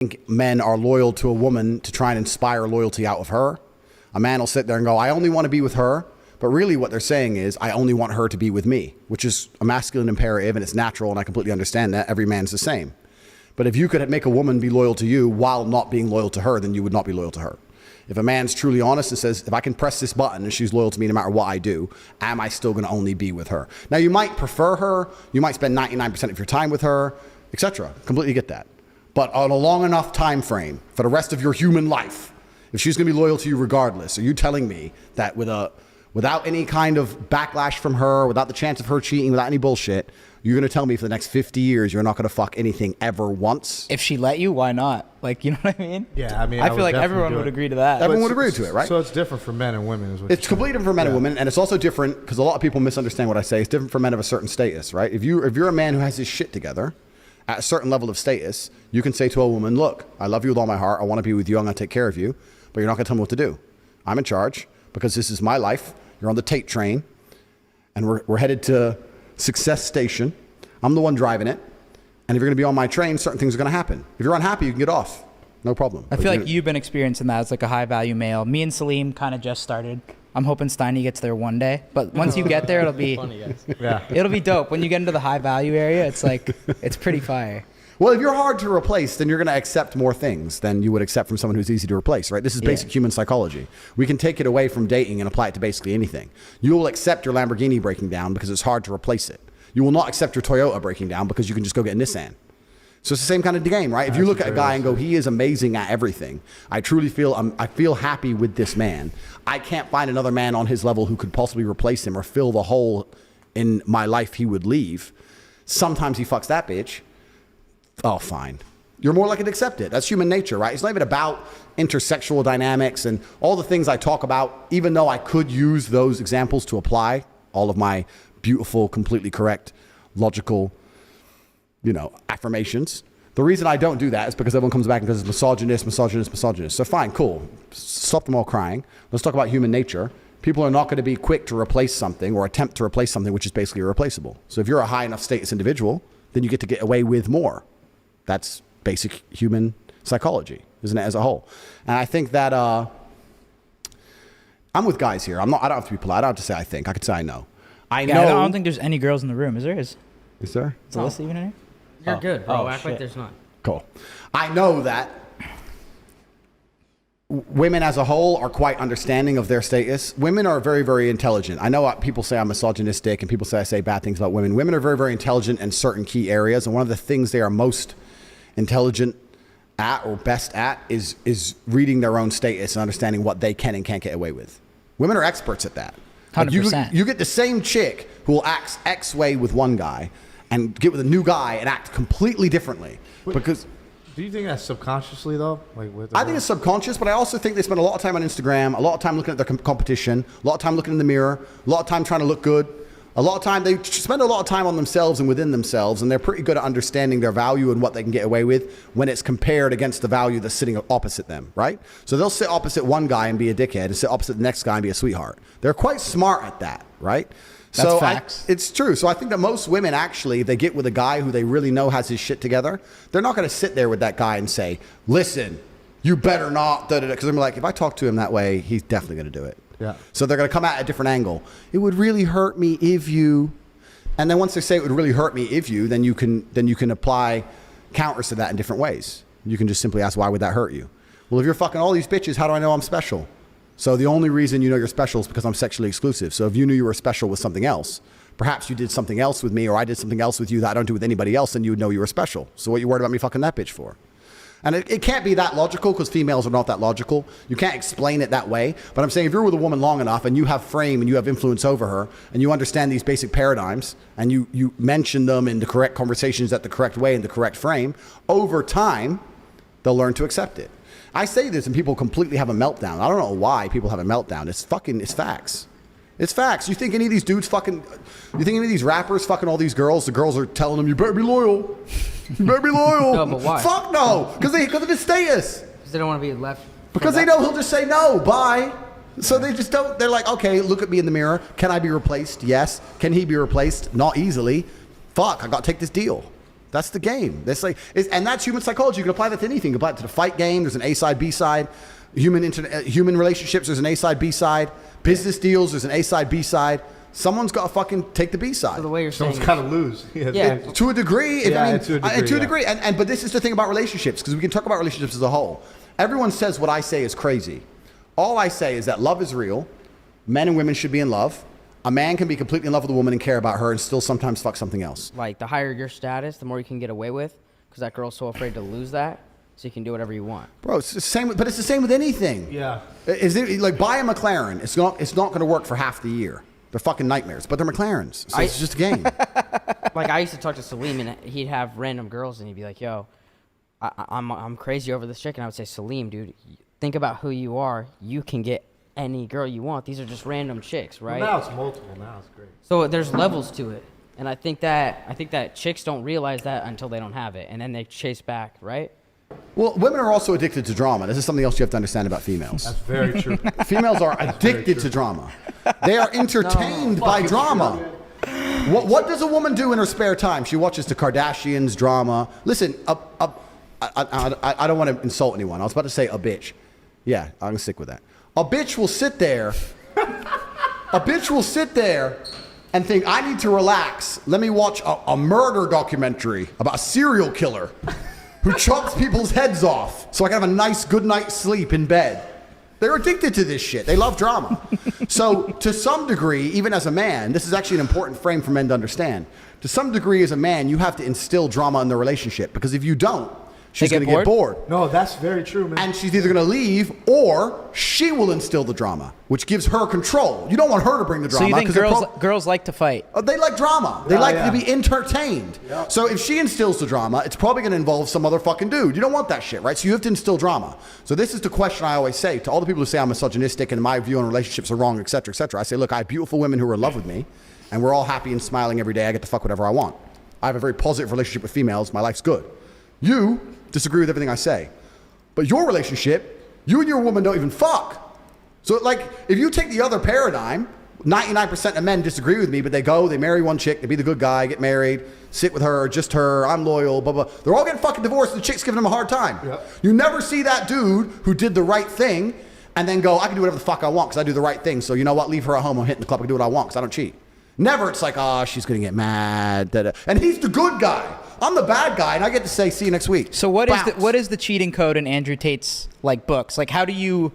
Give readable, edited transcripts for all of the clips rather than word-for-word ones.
think men are loyal to a woman to try and inspire loyalty out of her. A man will sit there and go, I only want to be with her. But really what they're saying is, I only want her to be with me, which is a masculine imperative, and it's natural, and I completely understand that. Every man's the same. But if you could make a woman be loyal to you while not being loyal to her, then you would not be loyal to her. If a man's truly honest and says, if I can press this button and she's loyal to me no matter what I do, am I still going to only be with her? Now, you might prefer her. You might spend 99% of your time with her, etc. Completely get that. But on a long enough time frame for the rest of your human life, if she's going to be loyal to you regardless, are you telling me that without any kind of backlash from her, without the chance of her cheating, without any bullshit, you're going to tell me for the next 50 years you're not going to fuck anything ever once? If she let you, why not? Like, you know what I mean? Yeah, I mean, I feel like everyone would agree to that. Everyone would agree to it, right? So it's different for men and women. Is what it's completely different for men and women, and it's also different because a lot of people misunderstand what I say. It's different for men of a certain status, right? If you're a man who has his shit together at a certain level of status, you can say to a woman, look, I love you with all my heart. I want to be with you. I'm going to take care of you, but you're not going to tell me what to do. I'm in charge because this is my life. You're on the Tate train, and we're headed to Success Station. I'm the one driving it, and if you're going to be on my train, certain things are going to happen. If you're unhappy, you can get off. No problem. I feel like you've been experiencing that as like a high-value male. Me and Salim kind of just started. I'm hoping Steiny gets there one day, but once you get there, it'll be it'll be dope. When you get into the high-value area, it's like it's pretty fire. Well, if you're hard to replace, then you're going to accept more things than you would accept from someone who's easy to replace, right? This is basic human psychology. We can take it away from dating and apply it to basically anything. You will accept your Lamborghini breaking down because it's hard to replace it. You will not accept your Toyota breaking down because you can just go get a Nissan. So it's the same kind of game, right? If you look at a guy and go, he is amazing at everything. I truly feel, I feel happy with this man. I can't find another man on his level who could possibly replace him or fill the hole in my life he would leave. Sometimes he fucks that bitch. Oh, fine. You're more likely to accept it. That's human nature, right? It's not even about intersexual dynamics and all the things I talk about, even though I could use those examples to apply all of my beautiful, completely correct, logical, affirmations. The reason I don't do that is because everyone comes back and goes, misogynist, misogynist, misogynist. So fine, cool. Stop them all crying. Let's talk about human nature. People are not going to be quick to replace something or attempt to replace something which is basically irreplaceable. So if you're a high enough status individual, then you get to get away with more. That's basic human psychology, isn't it, as a whole? And I think that I'm with guys here. I don't have to be polite. I don't have to say I think. I could say I know. I know. I don't think there's any girls in the room. Is there? Is there? Is Alyssa even in here? You're good, bro. Act shit. like there's not. Cool. I know that women as a whole are quite understanding of their status. Women are very, very intelligent. I know people say I'm misogynistic and people say I say bad things about women. Women are very, very intelligent in certain key areas. And one of the things they are most intelligent at or best at is reading their own status and understanding what they can and can't get away with. Women are experts at that. 100%. You get the same chick who will act X way with one guy and get with a new guy and act completely differently. Because do you think that's subconsciously though? I think it's subconscious, but I also think they spend a lot of time on Instagram, a lot of time looking at their competition, a lot of time looking in the mirror, a lot of time trying to look good. A lot of time, they spend a lot of time on themselves and within themselves, and they're pretty good at understanding their value and what they can get away with when it's compared against the value that's sitting opposite them, right? So they'll sit opposite one guy and be a dickhead and sit opposite the next guy and be a sweetheart. They're quite smart at that, right? That's facts. It's true. So I think that most women actually, if they get with a guy who they really know has his shit together, they're not going to sit there with that guy and say, listen, you better not, because they're like, if I talk to him that way, he's definitely going to do it. Yeah. So they're going to come at a different angle. It would really hurt me if you, and then once they say it would really hurt me if you, then you can apply counters to that in different ways. You can just simply ask, why would that hurt you? Well, if you're fucking all these bitches, how do I know I'm special? So the only reason you know you're special is because I'm sexually exclusive. So if you knew you were special with something else, perhaps you did something else with me, or I did something else with you that I don't do with anybody else, then you would know you were special. So what you worried about me fucking that bitch for? And it can't be that logical because females are not that logical. You can't explain it that way. But I'm saying if you're with a woman long enough and you have frame and you have influence over her and you understand these basic paradigms and you mention them in the correct conversations at the correct way in the correct frame, over time, they'll learn to accept it. I say this and people completely have a meltdown. I don't know why people have a meltdown. It's facts. It's facts. You think any of these dudes you think any of these rappers fucking all these girls, the girls are telling them, you better be loyal. You better be loyal. No, but why? Fuck no. Because of his status. Because they don't want to be left. Because they know he'll just say no, bye. So they just don't, they're like, okay, look at me in the mirror. Can I be replaced? Yes. Can he be replaced? Not easily. Fuck, I got to take this deal. That's the game. And that's human psychology. You can apply that to anything. You can apply it to the fight game. There's an A side, B side. Human relationships, there's an A side, B side. Business deals, there's an A side, B side. Someone's got to fucking take the B side. So the way you're saying, Someone's got to lose. Yeah. To a degree. To a degree. But this is the thing about relationships, because we can talk about relationships as a whole. Everyone says what I say is crazy. All I say is that love is real. Men and women should be in love. A man can be completely in love with a woman and care about her and still sometimes fuck something else. like the higher your status, the more you can get away with, because that girl's so afraid to lose that, so you can do whatever you want. Bro, it's the same. But it's the same with anything. Yeah. Is it like buy a McLaren? It's not going to work for half the year. They're fucking nightmares, but they're McLarens, so it's just a game. Like I used to talk to Salim, and he'd have random girls, and he'd be like, "Yo, I'm crazy over this chick," and I would say, "Salim, dude, think about who you are. You can get any girl you want. These are just random chicks, right?" Well, now it's multiple. Now it's great. So there's levels to it, and I think that chicks don't realize that until they don't have it, and then they chase back, right? Well, women are also addicted to drama. This is something else you have to understand about females. That's very true. Females are addicted to drama. They are entertained by drama. What does a woman do in her spare time? She watches the Kardashians drama. Listen, I don't want to insult anyone. I was about to say a bitch. Yeah, I'm going to stick with that. A bitch will sit there. A bitch will sit there and think, I need to relax. Let me watch a murder documentary about a serial killer who chops people's heads off so I can have a nice good night's sleep in bed. They're addicted to this shit. They love drama. So to some degree, even as a man, this is actually an important frame for men to understand. To some degree as a man, you have to instill drama in the relationship, because if you don't, she's going to get bored. No, that's very true, man. And she's either going to leave or she will instill the drama, which gives her control. You don't want her to bring the drama. So you think girls like to fight? They like drama. They like to be entertained. Yeah. So if she instills the drama, it's probably going to involve some other fucking dude. You don't want that shit, right? So you have to instill drama. So this is the question I always say to all the people who say I'm misogynistic and my view on relationships are wrong, et cetera, et cetera. I say, look, I have beautiful women who are in love with me, and we're all happy and smiling every day. I get to fuck whatever I want. I have a very positive relationship with females. My life's good. You disagree with everything I say. But your relationship, you and your woman don't even fuck. So like, if you take the other paradigm, 99% of men disagree with me, but they marry one chick, they be the good guy, get married, sit with her, just her, I'm loyal, blah, blah. They're all getting fucking divorced and the chick's giving them a hard time. Yep. You never see that dude who did the right thing and then go, I can do whatever the fuck I want because I do the right thing. So you know what? Leave her at home. I'm hitting the club. I can do what I want because I don't cheat. Never. It's like, oh, she's going to get mad. Da, da. And he's the good guy. I'm the bad guy, and I get to say, see you next week. So what is the cheating code in Andrew Tate's like books? Like, how do you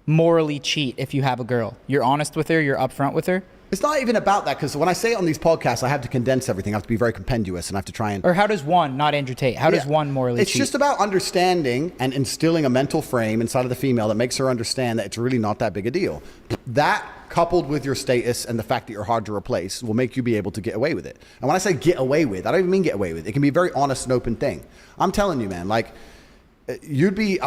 morally cheat if you have a girl? You're honest with her. You're upfront with her. It's not even about that, because when I say it on these podcasts, I have to condense everything. I have to be very compendious, and I have to try and... Or how does one, not Andrew Tate, how does one morally cheat? It's just about understanding and instilling a mental frame inside of the female that makes her understand that it's really not that big a deal. That, coupled with your status and the fact that you're hard to replace, will make you be able to get away with it. And when I say get away with, I don't even mean get away with. It can be a very honest and open thing. I'm telling you, man, like,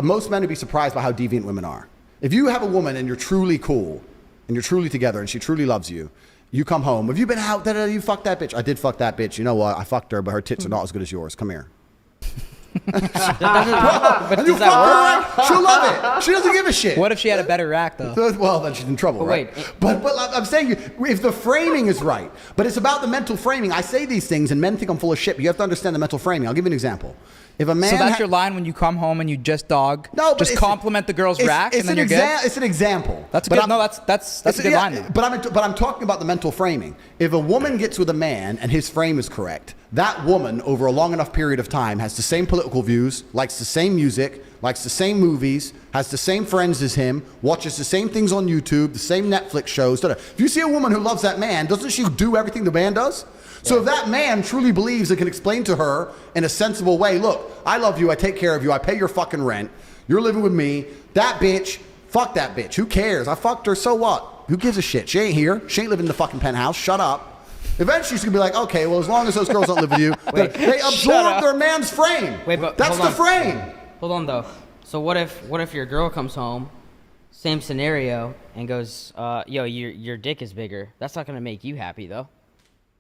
most men would be surprised by how deviant women are. If you have a woman and you're truly cool, and you're truly together, and she truly loves you, you come home. Have you been out? You fucked that bitch. I did fuck that bitch. You know what? I fucked her, but her tits are not as good as yours. Come here. But does that work? She'll love it. She doesn't give a shit. What if she had a better rack, though? Well, then she's in trouble, right? But I'm saying, if the framing is right, but it's about the mental framing. I say these things, and men think I'm full of shit, but you have to understand the mental framing. I'll give you an example. If a man so that's your line when you come home and you just just compliment the girl's rack and then you're good? It's an example. That's good. That's a good line. Though. But I'm talking about the mental framing. If a woman gets with a man and his frame is correct, that woman over a long enough period of time has the same political views, likes the same music, likes the same movies, has the same friends as him, watches the same things on YouTube, the same Netflix shows. If you see a woman who loves that man, doesn't she do everything the man does? So if that man truly believes and can explain to her in a sensible way, look, I love you, I take care of you, I pay your fucking rent, you're living with me, that bitch, fuck that bitch, who cares? I fucked her, so what? Who gives a shit? She ain't here, she ain't living in the fucking penthouse, shut up. Eventually she's gonna be like, okay, well, as long as those girls don't live with you, they absorb their man's frame. But that's the frame. Hold on though. So what if your girl comes home, same scenario, and goes, yo, your dick is bigger? That's not gonna make you happy though.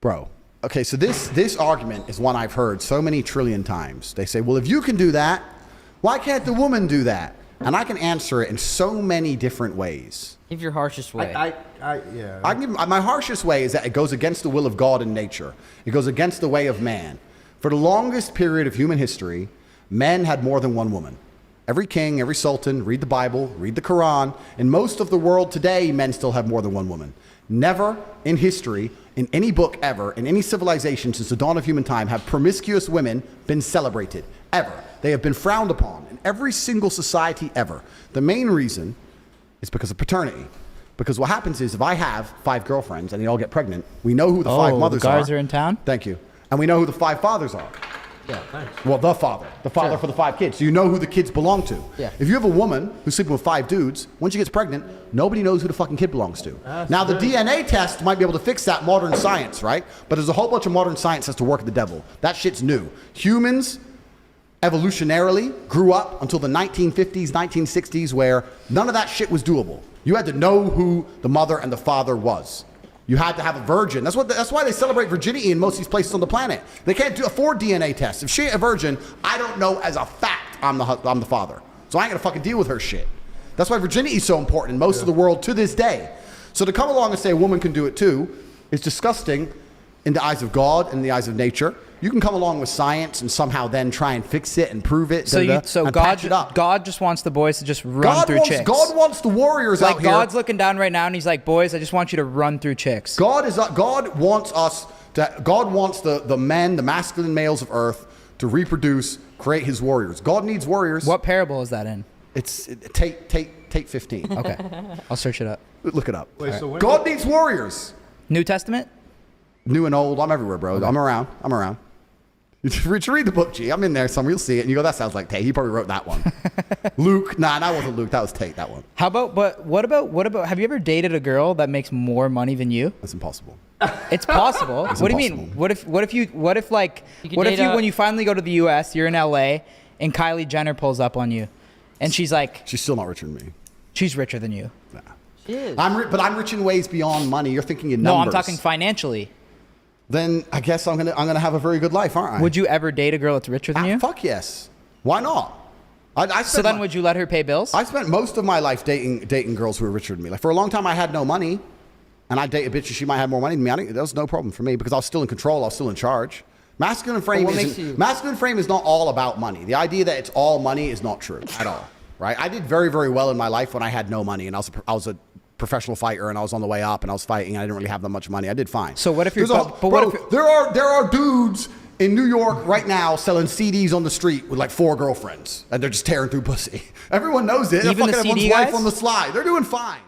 Bro. Okay, so this argument is one I've heard so many trillion times. They say, well, if you can do that, why can't the woman do that? And I can answer it in so many different ways. Give your harshest way. I can give, my harshest way is that it goes against the will of God and nature. It goes against the way of man. For the longest period of human history, men had more than one woman. Every king, every sultan, read the Bible, read the Quran. In most of the world today, men still have more than one woman. Never in history, in any book ever, in any civilization since the dawn of human time, have promiscuous women been celebrated, ever. They have been frowned upon in every single society ever. The main reason is because of paternity. Because what happens is if I have 5 girlfriends and they all get pregnant, we know who the 5 mothers the guards are. are in town? Thank you. And we know who the 5 fathers are. Yeah, thanks. Well, the father Sure. for the 5 kids. So you know who the kids belong to. Yeah. If you have a woman who's sleeping with 5 dudes, when she gets pregnant, nobody knows who the fucking kid belongs to. Now, the DNA test might be able to fix that, modern science, right? But there's a whole bunch of modern science has to work with the devil. That shit's new. Humans, evolutionarily, grew up until the 1950s, 1960s, where none of that shit was doable. You had to know who the mother and the father was. You had to have a virgin. That's why they celebrate virginity in most of these places on the planet. They can't afford DNA tests. If she ain't a virgin, I don't know as a fact I'm the father. So I ain't gonna fucking deal with her shit. That's why virginity is so important in most of the world to this day. So to come along and say a woman can do it too is disgusting in the eyes of God and in the eyes of nature. You can come along with science and somehow then try and fix it and prove it. So and patch it up. God just wants the boys to just run through chicks. God wants the warriors like out here. God's looking down right now and he's like, boys, I just want you to run through chicks. God wants the men, the masculine males of earth to reproduce, create his warriors. God needs warriors. What parable is that in? It's Tate 15. Okay. I'll search it up. Look it up. Wait, so when God needs warriors. New Testament? New and old. I'm everywhere, bro. Okay. I'm around. You should read the book, G. I'm in there somewhere. You'll see it. And you go, that sounds like Tate. He probably wrote that one. Luke. Nah, that wasn't Luke. That was Tate, that one. How about, but what about, have you ever dated a girl that makes more money than you? That's impossible. It's possible. It's what do you impossible. mean? What if you, when you finally go to the US, you're in LA and Kylie Jenner pulls up on you and she's like, She's still not richer than me. she's richer than you. Nah. She is. But I'm rich in ways beyond money. You're thinking in No, numbers. I'm talking financially. Then I guess I'm gonna have a very good life, aren't I? Would you ever date a girl that's richer than you? Fuck yes. Why not? So then would you let her pay bills? I spent most of my life dating girls who were richer than me. Like for a long time, I had no money, and I'd date a bitch and she might have more money than me. That was no problem for me because I was still in control. I was still in charge. Masculine frame is not all about money. The idea that it's all money is not true at all. Right? I did very, very well in my life when I had no money, and I was a professional fighter, and I was on the way up, and I was fighting, and I didn't really have that much money. I did fine. So what if you're there are dudes in New York right now selling CDs on the street with like 4 girlfriends, and they're just tearing through pussy. Everyone knows it. They're Even the fucking CD everyone's guys? wife on the slide. They're doing fine.